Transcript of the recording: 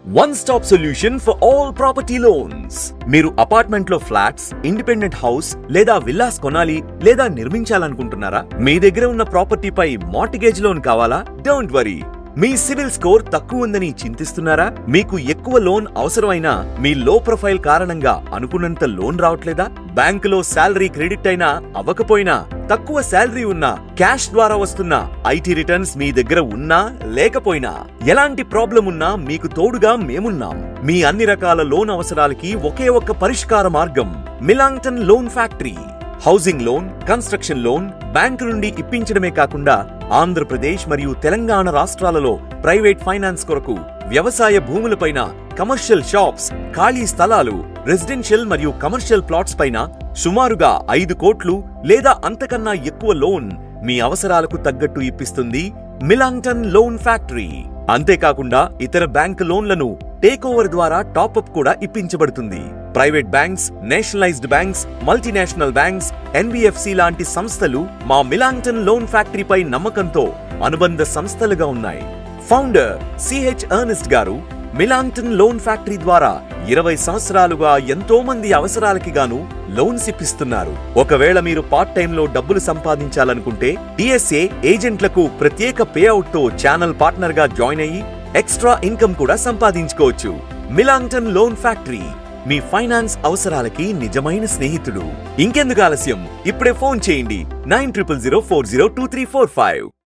one-stop solution for all property loans. మీరు apartment లో flats, independent house లేదా villas కొనాలి లేదా నిర్మించాలనుకుంటున్నారా? మీ దగ్గర ఉన్న ప్రాపర్టీపై మార్టిగేజ్ లోన్ కావాలా? Don't worry. Me civil score తక్కువ ఉందని చింతిస్తున్నారా? మీకు ఎక్కువ లోన్ అవసరమైనా మీ లో ప్రొఫైల్ కారణంగా అనుకున్నంత లోన్ రావట్లేదా? బ్యాంకులో శాలరీ క్రెడిట్ అయినా అవ్వకపోయినా, తక్కువ శాలరీ ఉన్నా, క్యాష్ ద్వారా వస్తున్న ఐటీ రిటర్న్స్ మీ దగ్గర ఉన్నా లేకపోయినా, ఎలాంటి ప్రాబ్లం ఉన్నా మీకు తోడుగా మేమున్నాం. మీ అన్ని రకాల లోన్ అవసరాలకి ఒకే ఒక్క పరిష్కార మార్గం మిలాంగ్టన్ loan factory. Housing loan, construction loan bank నుండి ఇప్పించడమే కాకుండా ఆంధ్రప్రదేశ్ మరియు తెలంగాణ రాష్ట్రాలలో ప్రైవేట్ ఫైనాన్స్ కొరకు వ్యవసాయ భూములపైన, కమర్షియల్ షాప్స్, ఖాళీ స్థలాలు, రెసిడెన్షియల్ మరియు కమర్షియల్ ప్లాట్స్ పైన సుమారుగా 5 కోట్లు లేదా అంతకన్నా ఎక్కువ లోన్ మీ అవసరాలకు తగ్గట్టు ఇప్పిస్తుంది మిలాంగ్టన్ లోన్ ఫ్యాక్టరీ. అంతేకాకుండా ఇతర బ్యాంకు లోన్లను టేక్ ఓవర్ ద్వారా టాప్అప్ కూడా ఇప్పించబడుతుంది. Private banks, nationalised banks, multinational banks, NBFC లాంటి సంస్థలు మా మిలాంగ్టన్ లోన్ ఫ్యాక్టరీపై నమ్మకంతో అనుబంధ సంస్థలుగా ఉన్నాయి. ఫౌండర్ సిహెచ్ ఎర్నెస్ట్ గారు మిలాంగ్టన్ లోన్ ఫ్యాక్టరీ ద్వారా 20 సంవత్సరాలుగా ఎంతో మంది అవసరాలకి గాను లోన్స్ ఇప్పిస్తున్నారు. ఒకవేళ మీరు పార్ట్ టైం లో డబ్బులు సంపాదించాలనుకుంటే డిఎస్ఏ ఏజెంట్లకు ప్రత్యేక పేఅవుట్ తో ఛానల్ పార్ట్నర్ గా జాయిన్ అయ్యి ఎక్స్ట్రా ఇన్కమ్ కూడా సంపాదించుకోవచ్చు. మిలాంగ్టన్ లోన్ ఫ్యాక్టరీ మీ ఫైనాన్స్ అవసరాలకి నిజమైన స్నేహితుడు. ఇంకెందుకు ఆలస్యం, ఇప్పుడే ఫోన్ చేయండి 9000402345.